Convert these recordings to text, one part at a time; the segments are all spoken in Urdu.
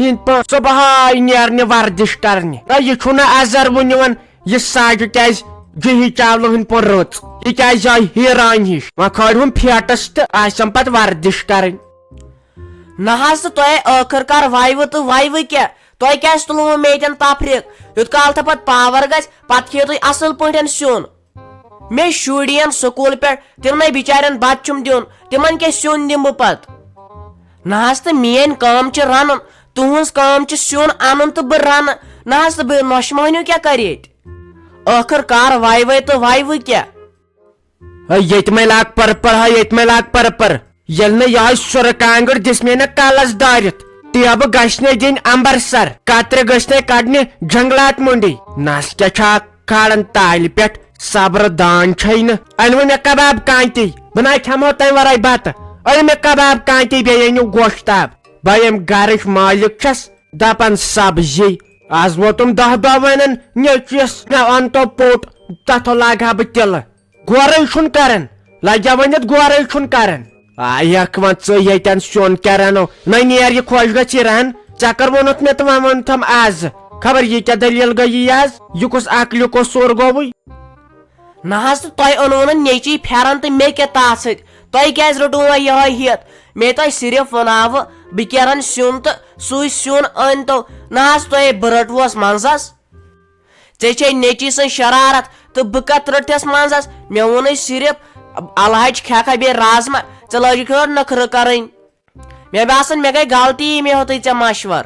ہند صبح نیرنہِ وردش کرنہِ یہ چھُنہٕ ازر ونوان یہ ساجہِ کیازِ جوہی چاولو ہند پور رٕژ یہ کیازِ آیہِ ہیران ہش وۄنۍ کھٲلہُن فیٹس تہٕ آسٮ۪م پتہٕ وردش کرٕنۍ نہ حظ تہٕ تۄہہِ ٲخٕر کار وایوٕ تہٕ وایوٕ کیٛاہ تۄہہِ کیازِ تُلوٕ مےٚ ییٚتٮ۪ن تفریٖق یوٗت کال تہٕ پتہٕ پاور گژھِ پتہٕ کھیٚیِو تُہۍ اصل پٲٹھۍ سیُن مےٚ شُرۍ یِن سکوٗل پٮ۪ٹھ تِمنٕے بِچارٮ۪ن بتہٕ چھُم دیُن تِمن کیٛاہ سیُن دِمہٕ بہٕ پتہٕ نہ حظ تہٕ میٲنۍ کٲم چھِ رنُن تُہنٛز کٲم چھِ سیُن انُن تہٕ بہٕ رنہٕ نہ حظ تہٕ بہٕ نۄشہِ مہنیو کیٛاہ کرِ ییٚتہِ ٲخٕر کار وایوَے تہٕ وایوٕ کیٛاہ ییٚتہِ مے لاگ پٔرپر ہا ییٚتہِ مے لاگ پٔرپر ییٚلہِ نہٕ یِہوے سُرٕ کانٛگٕر دِژ مے نہٕ کلس دٲرِتھ ٹیبہٕ گژھِ نہٕ دِنۍ امبرسر کترِ گژھِ نہٕ کڑنہِ جنگلات منڈی نس کیٛاہ چھا کھالان تالہِ پٮ۪ٹھ صبر دان چھے نہٕ أنوٕ مےٚ کباب کانتی بہٕ نہ کھٮ۪مو تمہِ ورٲے بتہٕ أنۍ مےٚ کباب کانتی بیٚیہِ أنِو گوشتاب بہٕ ییٚمہِ گرٕچ مٲلِک چھس دپان سبزی آز ووتُم دہ دۄہ ونان نیچوِس مےٚ اونتو پوٚٹ تتھ لاگہٕ ہا بہٕ تِلہٕ گورے چھُنہٕ کران لگیا ؤنِتھ گورے چھُنہٕ کران یک وۄنۍ ژٕ ییٚتٮ۪ن سیُن کیٛاہ رنو نہ نیر یہِ خۄش گژھِ یہِ رن ژےٚ کر ووٚنُتھ مےٚ تہٕ وۄنۍ ووٚنتھم آز خبر یہِ کیٛاہ دٔلیٖل گٔیی آز یہِ کُس عقلہِ کُس سور گوٚوٕے نہ حظ تہٕ تۄہہِ اوٚنوٕ نہٕ نیچی پھیرن تہٕ مےٚ کیٛاہ تتھ سۭتۍ تۄہہِ کیٛازِ رٔٹوٕ وۄنۍ یِہوے ہٮ۪تھ مےٚ تۄہہِ صرف وناوٕ بہٕ کیٛاہ رن سیُن تہٕ سُے سیُن أنۍتو نہ حظ تۄہہِ بہٕ رٔٹوس منٛزس ژےٚ چھے نیچی سٕنٛز شرارت تہٕ بہٕ کتھ رٔٹھس منٛزس مےٚ ووٚنُے صرف الحج کھٮ۪کھا بیٚیہِ رازما ژٕ لٲجِکھ ہٲر نخرٕ کرٕنۍ مےٚ باسان مےٚ گٔے غلطی مےٚ ہیوٚتُے ژےٚ مشور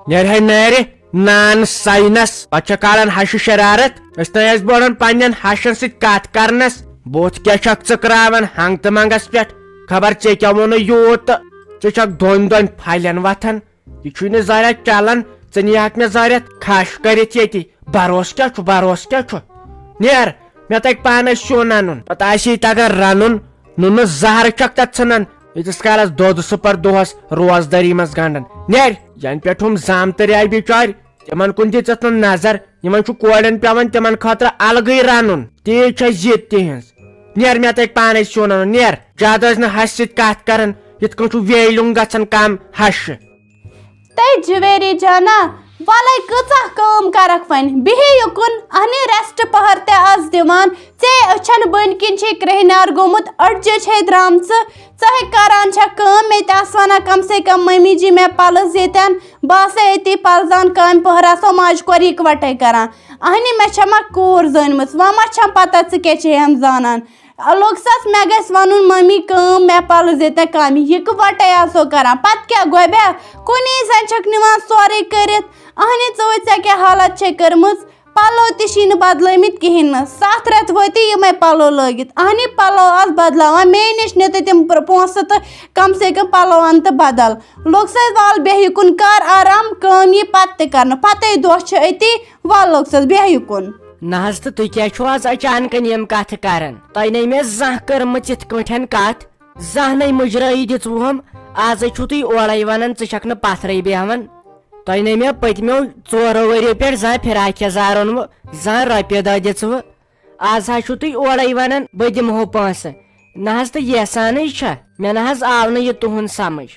نیرِ نارِ نان ساینس پتہٕ چھِ کالان ہشہِ شرارت أسۍ نَے ٲسۍ بوڑان پننٮ۪ن ہشن سۭتۍ کتھ کرنس بُتھ کیٛاہ چھکھ ژٕ کراوان ہنگ تہٕ منگس پٮ۪ٹھ خبر ژےٚ کیٛاہ ووٚنُے یوٗت تہٕ ژٕ چھکھ دۄن دۄن پھلٮ۪ن وتھان یہِ چھُے نہٕ زارٮ۪تھ چلان ژٕ نیہکھ مےٚ زارٮ۪تھ کھش کٔرِتھ ییٚتہِ بروس کیٛاہ چھُ بروس کیٛاہ چھُ نیر مےٚ تگہِ پانے سیُن انُن پتہٕ آسی تگان رنُن نُنہٕ زہر چھکھ تتھ ژھٕنان ییٖتِس کالس دۄد سُپر دۄہس روزدٲری منٛز گنڈان نیر ینہٕ پٮ۪ٹھ ہُم زامتٕرۍ آیہِ بِچارِ تِمن کُن دِژٕتھ نہٕ نظر یِمن چھُ کورٮ۪ن پٮ۪وان تِمن خٲطرٕ الگٕے رنُن تیٖژ چھےٚ ضد تِہنٛز نیر مےٚ تگہِ پانے سیُن انُن نیر زیادٕ ٲسۍ نہٕ ہشہِ سۭتۍ کتھ کران یِتھ کٔنۍ چھُ ویلُن گژھان کم ہشہِ تے جویری جانا والے کۭژاہ کٲم کرکھ وۄنۍ بِہِو یُکُن اہنہِ ریسٹ پہر تہِ آز دِوان ژےٚ أچھن بٔنۍ کِنۍ چھے کرٛہنیار گوٚمُت أڈجہِ چھے درٛامژٕ ژٕ کران چھکھ کٲم مےٚ تہِ آسہٕ ونان کم سے کم مٔمی جی مےٚ پلٕز ییٚتٮ۪ن بہٕ آسے أتی پلزان کامہِ پہر آسو ماجہِ کورِ اِکوٹے کران اہنہِ مےٚ چھےٚ ما کوٗر زٲنمٕژ وۄنۍ ما چھم پتہ ژٕ کیٛاہ چھےٚ زانان لوٚگسس مےٚ گژھِ ونُن مٔمی کٲم مےٚ پلٕز ییٚتٮ۪ن کامہِ یِکوٹے آسو کران پتہٕ کیٛاہ گوبیا کُنی زن چھکھ نِوان سورُے کٔرِتھ اہنہِ ژٕ وٕچھ ژےٚ کیٛاہ حالت چھے کٔرمٕژ پلو تہِ چھی نہٕ بدلٲمٕتۍ کِہیٖنۍ نہٕ 7 رٮ۪تھ وٲتی یِمے پلو لٲگِتھ اہنہِ پلو آس بدلاوان مے نِش نہِ تہٕ تِم پونٛسہٕ تہٕ کم سے کم پلو ان تہٕ بدل لوٚگسس وال بیٚہہ یُکُن کر آرام کٲم یی پتہٕ تہِ کرنہٕ پتے دۄہ چھِ أتی وال لوٚگسس بیٚہہ یُکُن نہ حظ تہٕ تُہۍ کیٛاہ چھِو آز اچانکن یِم کتھٕ کران تۄہہِ نَے مےٚ زانٛہہ کٔرمٕژ یِتھ کٲٹھۍ کتھ زانٛہہ نَے مُجرٲیی دِژوُہم آزے چھُو تُہۍ اورے ونان ژٕ چھکھ نہٕ پتھرے بیہوان تۄہہِ نَے مےٚ پٔتمیو 4 ؤرۍیو پٮ۪ٹھ زانٛہہ فراق یزار اوٚنوٕ زانٛہہ رۄپیہِ دہ دِژوٕ آز حظ چھُو تُہۍ اورے ونان بہٕ دِمہو پونٛسہٕ نہ حظ تہٕ یژھانٕے چھا مےٚ نہ حظ آو نہٕ یہِ تُہُنٛد سمجھ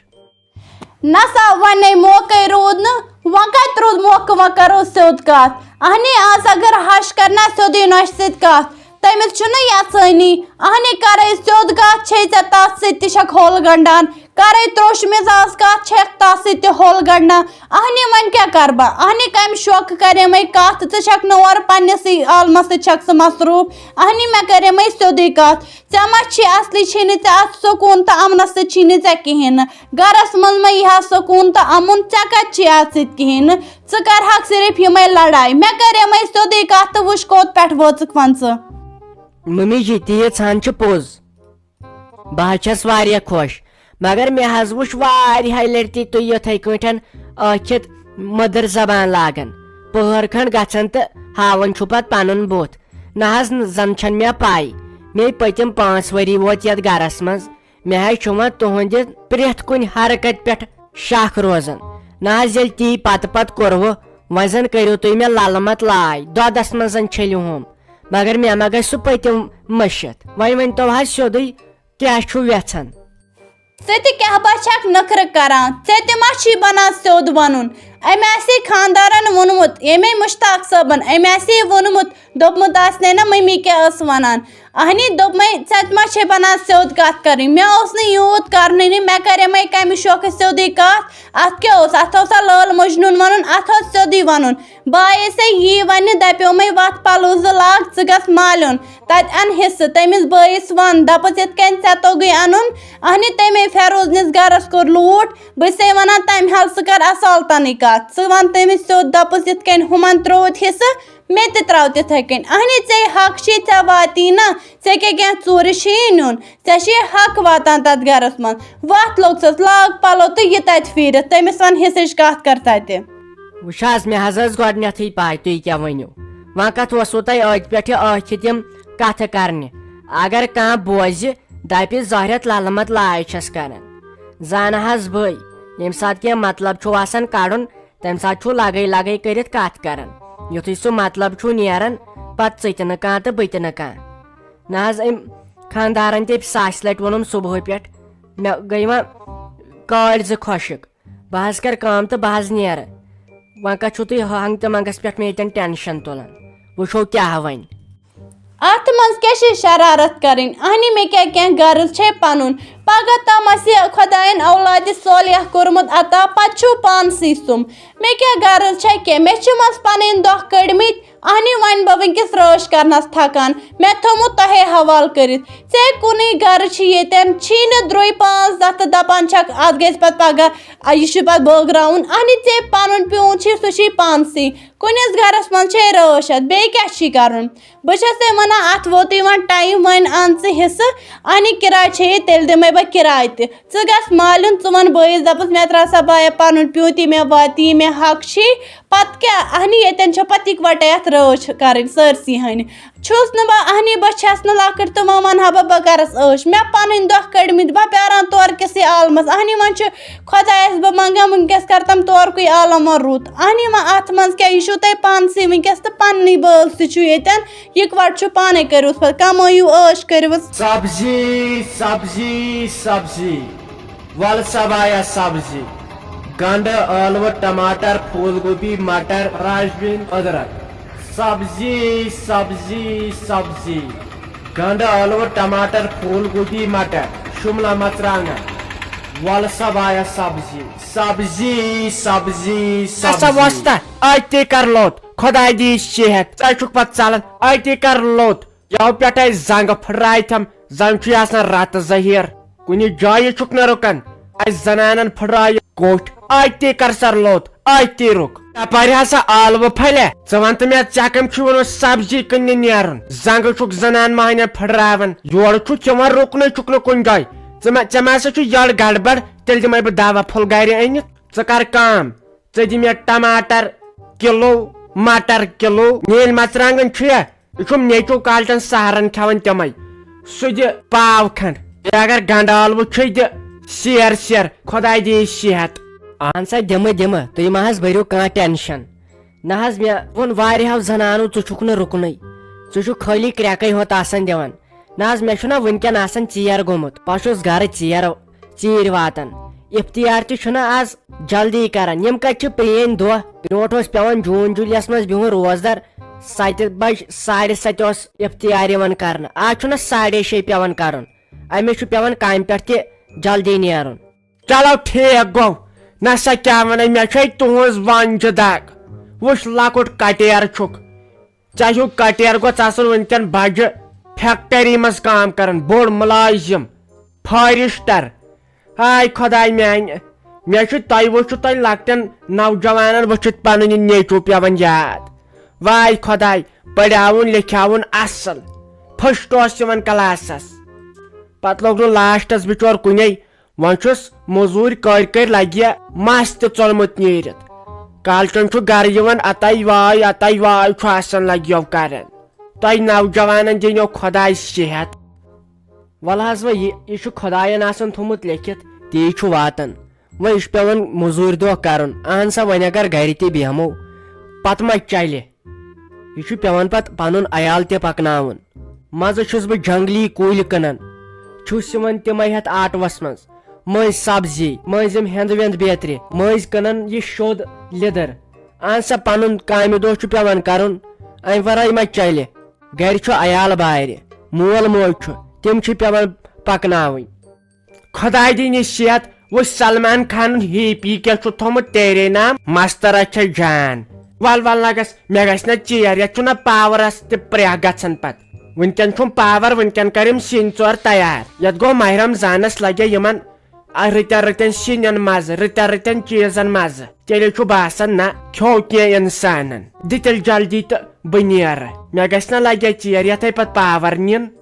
نسا وۄنۍ موقعے روٗد نہٕ وۄنۍ کتہِ روٗد موقعہٕ وۄنۍ کرو سیوٚد کتھ اہنہِ آز اگر ہش کرنا سیوٚدُے نۄشہِ سۭتۍ کتھ تٔمِس چھُنہٕ یژھٲنی اہنہِ کرے سیوٚد کتھ چھے ژےٚ تتھ سۭتۍ تہِ چھکھ ہوٚل گنڈان کرے تروٚش مِزاز کتھ چھکھ تتھ سۭتۍ تہِ ہوٚل گنڈان اہنہِ وۄنۍ کیٛاہ کرٕ بہٕ اہنہِ کمہِ شوقہٕ کریمے کتھ ژٕ چھکھ نہٕ اورٕ پننسٕے عالمس سۭتۍ چھکھ ژٕ مصروٗف اہنہِ مےٚ کریمے سیوٚدُے کتھ ژےٚ ما چھی اصلی چھی نہٕ ژےٚ اتھ سکوٗن تہٕ امنس سۭتۍ چھی نہٕ ژےٚ کہیٖنۍ نہٕ گرس منٛز ما یی ہا سکوٗن تہٕ امُن ژےٚ کتہِ چھی اتھ سۭتۍ کہیٖنۍ نہٕ ژٕ کرہکھ صرف یِمے لڑایہِ مےٚ کریمے سیوٚدُے کتھ تہٕ وٕچھ کوٚت پٮ۪ٹھ وٲژٕکھ وۄنۍ ژٕ ممی جی تیٖژ ہن چھِ پوٚز بہٕ حظ چھس واریاہ خۄش مگر مےٚ حظ وٕچھ واریاہہِ لٹہِ تہِ تُہۍ یِتھٕے کٲٹھۍ ٲکھِتھ مٔدٕر زبان لاگان پٔہر کھنٛڈ گژھان تہٕ ہاوان چھُ پتہٕ پنُن بُتھ نہ حظ زن چھنہٕ مےٚ پاے مے پٔتِم 5 ؤری ووت یتھ گرس منٛز مےٚ حظ چھُ وۄنۍ تُہنٛدِ پرٛٮ۪تھ کُنہِ حرکت پٮ۪ٹھ شک روزان نہ حظ ییٚلہِ تی پتہٕ کوٚروٕ وۄنۍ زن کٔرِو تُہۍ مےٚ للہٕ مت لاے دۄدس منٛز زن چھٔلِو ہُم مگر مےٚ ما گژھِ سُہ پٔتِم مٔشِتھ وۄنۍ ؤنۍتو حظ سیوٚدُے کیٛاہ چھُو یژھان ژٕ تہِ کیٛاہ با چھکھ نخرٕ کران ژےٚ تہِ ما چھی بنان سیوٚد ونُن أمۍ آسے خاندارن ووٚنمُت ییٚمے مشتاق صٲبن أمۍ آسے ووٚنمُت دوٚپمُت آسنے نا مٔمی کیٛاہ ٲس ونان اہنی دوٚپمے ژےٚ تہِ ما چھے بنان سیوٚد کتھ کرٕنۍ مےٚ اوس نہٕ یوٗت کرنٕے مےٚ کریمے کمہِ شوقہٕ سیوٚدُے کتھ اتھ کیٛاہ اوس اتھ اوسا لٲل مجنون ونُن اتھ اوس سیوٚدُے ونُن بایسے یی ونہِ دپیومے وتھ پلو زٕ لاگ ژٕ گژھ مالیُن تتہِ ان حصہٕ تٔمِس بٲیِس ون دپس یِتھ کٔنۍ ژےٚ توٚگُے انُن اہنی تمے فیروزنِس گرس کوٚر لوٗٹ بہٕ چھسے ونان تمہِ حل ژٕ کر اصالتنٕے کتھ ژٕ ون تٔمِس سیوٚد دپس یِتھ کٔنۍ ہُمن ترووُتھ حصہٕ مےٚ تہِ تراو تِتھے کٔنۍ اہنی ژےٚ حق چھی ژےٚ واتی نا ژےٚ کیٛاہ کینٛہہ ژوٗرِ چھی نیُن ژےٚ چھی حق واتان تتھ گرس منٛز وتھ لوٚگسس لاگ پلو تہٕ یہِ تتہِ پھیٖرِتھ تٔمِس ون حصٕچ کتھ کر تتہِ وٕچھ حظ مےٚ حظ ٲس گۄڈنیتھٕے پاے تُہۍ کیٛاہ ؤنِو وۄنۍ کتھ اوسوٕ تۄہہِ أتھۍ پٮ۪ٹھ ٲکھِتھ یِم کتھٕ کرنہِ اگر کانٛہہ بوزِ دپہِ زہرت للہٕ مت لاے چھس کران زانہٕ حظ بٕے ییٚمہِ ساتہٕ کینٛہہ مطلب چھُ آسان کڑُن تمہِ ساتہٕ چھُ لگے لگے کٔرِتھ کتھ کران یُتھُے سُہ مطلب چھُ نیران پتہٕ ژٕ تہِ نہٕ کانٛہہ تہٕ بہٕ تہِ نہٕ کانٛہہ نہ حظ أمۍ خانٛدارن تہِ ساسہِ لٹہِ ووٚنُم صبحٲے پٮ۪ٹھ مےٚ گٔے وۄنۍ کالۍ زٕ خۄشِک بہٕ حظ کرٕ کٲم تہٕ بہٕ حظ نیرٕ وۄنۍ کتھ چھُو تُہۍ ہنٛگ تہٕ منٛگس پٮ۪ٹھ مےٚ ییٚتٮ۪ن ٹٮ۪نشن تُلان وٕچھو کیٛاہ وۄنۍ اتھ منٛز کیٛاہ چھِ شرارت کرٕنۍ اہنی مےٚ کیٛاہ کینٛہہ غرض چھے پنُن پگہہ تام آسہِ خۄداین اولادِ صالح کوٚرمُت عطا پتہٕ چھُو پانسٕے سُم مےٚ کیٛاہ غرض چھے کینٛہہ مےٚ چھِ منٛز پنٕنۍ دۄہ کٔڑمٕتۍ اہنی وۄنۍ بہٕ ؤنکیٚس رٲچھ کرنس تھکان مےٚ تھوٚمُت تۄہے حوالہٕ کٔرِتھ ژےٚ کُنُے گرٕ چھِ ییٚتٮ۪ن چھی نہٕ درٛوے 5 دۄہ تہٕ دپان چھکھ اتھ گژھِ پتہٕ پگہہ یہِ چھُ پتہٕ بٲگراوُن اہنی ژےٚ پنُن پیوٗنت چھی سُہ چھی پانسٕے کُنِس گرس منٛز چھے رٲچھ اتھ بیٚیہِ کیٛاہ چھی کرُن بہٕ چھس ژےٚ ونان اتھ ووتُے وۄنۍ ٹایم وۄنۍ ان ژٕ حصہٕ اہنی کراے چھے تیٚلہِ دِمے بہٕ کراے تہِ ژٕ گژھ مالیُن ژٕ ون بٲیِس دپس مےٚ ترٛاو سا بایا پنُن پیوٗنت مےٚ واتی مےٚ حق چھی پتہٕ کیٛاہ اہنی ییٚتٮ۪ن چھِ پتہٕ اِکوٹے اتھ رٲچھ کرٕنۍ سٲرسٕے ہنہِ چھُس نہٕ بہٕ اہنی بہٕ چھس نہٕ لۄکٕٹ تہٕ وۄنۍ ونہٕ ہا بہٕ کرس عٲش مےٚ پنٕنۍ دۄہ کٔڑمٕتۍ بہٕ پیاران تورٕ کِسٕے عالمس اہنی وۄنۍ چھُ خۄدایس بہٕ منگان ؤنکیٚس کر تم تورکُے عالم وۄنۍ رُت اہنی وۄنۍ اتھ منٛز کیٛاہ یہِ چھُو تۄہہِ پانسٕے ؤنکیٚس تہٕ پننٕے بٲژ تہِ چھُ ییٚتٮ۪ن یِکوٹ چھُ پانے کٔرِوُس پتہٕ کمٲیِو عٲش کٔرِوُس سبزی سبزی سبزی ول سبایا سبزی گنڈٕ ٲلوٕ ٹماٹر پھول گوبی مٹر راجبیٖن أدرک سبزی سبزی سبزی گنڈٕ ٲلوٕ ٹماٹر پھول گوبی مٹر شملہ مرژٕوانٛگن ول سبایا سبزی سبزی سبزی سا وستا أتی کر لوٚت خۄداے دی صحت ژٕ چھُکھ پتہٕ ژلان أتی کر لوٚت یو پٮ۪ٹھے زنگہٕ پھٕٹرایتھم زن چھُے آسان رتہٕ ظہیر کُنہِ جایہِ چھُکھ نہٕ رُکان اسہِ زنانن پھٕٹرایہِ کوٹھ أتی کر سر لوٚت أتی رُک تپٲرۍ ہسا ٲلوٕ پھلے ژٕ ون تہٕ مےٚ ژےٚ کٔمۍ چھُ ووٚنمُت سبزی کٕننہِ نیرُن زنگہٕ چھُکھ زنان مہنین پھٕٹراوان یورٕ چھُ چِوان رُکنٕے چھُکھ نہٕ کُنہِ جایہِ ژےٚ ما ہسا چھُ یڑ گڑبڑ تیٚلہِ دِمے بہٕ دوا پھوٚل گرِ أنِتھ ژٕ کر کٲم ژٕ دِ مےٚ ٹماٹر کِلوٗ مٹر کِلوٗ نیٖلۍ مرژٕوانٛگن چھُیا یہِ چھُم نیچوٗ کالچن سہرن کھٮ۪وان تِمے سُہ دِ پاو کھنڈ بیٚیہِ اگر گنڈٕ ٲلوٕ چھُے دِ سیر سیر خۄداے دی صحت اہن سا دِمہٕ دِمہٕ تُہۍ ما حظ بٔرِو کانٛہہ ٹٮ۪نشن نہ حظ مےٚ ووٚن واریاہو زنانو ژٕ چھُکھ نہٕ رُکنٕے ژٕ چھُکھ خٲلی کرٛٮ۪کے ہوت آسان دِوان نہ حظ مےٚ چھُنہ وُنکٮ۪ن آسان ژیر گوٚمُت بہٕ چھُس گرٕ ژیٖرۍ واتان افتیار تہِ چھُنہ آز جلدی کران یِم کتہِ چھِ پرٛٲنۍ دۄہ برونٛٹھ اوس پیٚوان جوٗن جوٗلیَس منٛز بِہُن روزدر 7 بجہِ 7:30 اوس افتیار یِوان کرنہٕ آز چھُنہ 6:30 پیٚوان کرُن أمِس چھُ پیٚوان کامہِ پٮ۪ٹھ تہِ جلدی نیرُن چلو ٹھیٖک گوٚو نہ سا کیٛاہ ونے مےٚ چھے تُہنٛز ونجہِ دگ وٕچھ لۄکُٹ کٹیر چھُکھ ژےٚ ہیوٗ کٹیر گوٚژھ آسُن وُنکٮ۪ن بجہِ فیکٹری منٛز کام کران بوٚڑ مُلٲزِم فٲرِسٹر ہاے خۄداے میانہِ مےٚ چھُ تۄہہِ وٕچھِو تۄہہِ لۄکٹٮ۪ن نوجوانن وٕچھِتھ پنُن یہِ نیچوٗ پیٚوان یاد واے خۄداے پرہاوُن لیکھاوُن اصل فٔسٹ اوس یِوان کلاسس پتہٕ لوٚگ نہٕ لاسٹس بِچور کُنے وۄنۍ چھُس موٚزوٗرۍ کٔرۍ لگہِ مس تہِ ژولمُت نیٖرِتھ کالچن چھُ گرٕ یِوان اتاے واے چھُ آسان لگیو کران تۄہہِ نوجوانن دِنو خۄداے صحت ول حظ وۄنۍ یہِ چھُ خۄداین آسان تھوٚمُت لیکھِتھ تی چھُ واتان وۄنۍ یہِ چھُ پیٚوان موٚزوٗرۍ دۄہ کرُن اہن سا وۄنۍ اگر گرِ تہِ بیٚہمو پتہٕ ما چلہِ یہِ چھُ پیٚوان پتہٕ پنُن عیال تہِ پکناوُن منٛزٕ چھُس بہٕ جنگلی کُلۍ کٕنان چھُس یِوان تِمے ہٮ۪تھ آٹوس منٛز مٔنٛزۍ سبزی مٔنٛزۍ یِم ہٮ۪نٛدٕ وٮ۪نٛدٕ بیترِ مٔنٛزۍ کٕنان یہِ شوٚد لیدٕر اہن سا پنُن کامہِ دۄہ چھُ پیٚوان کرُن امہِ ورٲے ما چلہِ گرِ چھُ عیال بارِ مول موج چھُ تِم چھِ پیٚوان پکناوٕنۍ خۄداے دِیِن یہِ صحت وۄنۍ سلمان خانن ہی پی کیٛاہ چھُ تھوٚمُت تیرے نام مسترا چھِ جان ول ول نہ گژھ مےٚ گژھِ نہ ژیر یتھ چھُنہ پاورس تہِ پرٛیہ گژھان پتہٕ ونکیٚن چھُم پاور ونکیٚن کر یِم سِنۍ ژور تیار یتھ گوٚو ماہ رمضانس لگہِ یِمن رٕتٮ۪ن رٕتٮ۪ن سِنٮ۪ن مزٕ رٕتٮ۪ن رٕتٮ۪ن چیٖزن مزٕ تیٚلہِ چھُ باسان نہ کھیوٚو کینٛہہ انسانن دِ تیٚلہِ جلدی تہٕ بہٕ نیرٕ مےٚ گژھِ نہ لگہِ ژیر یتھے پتہٕ پاور نِن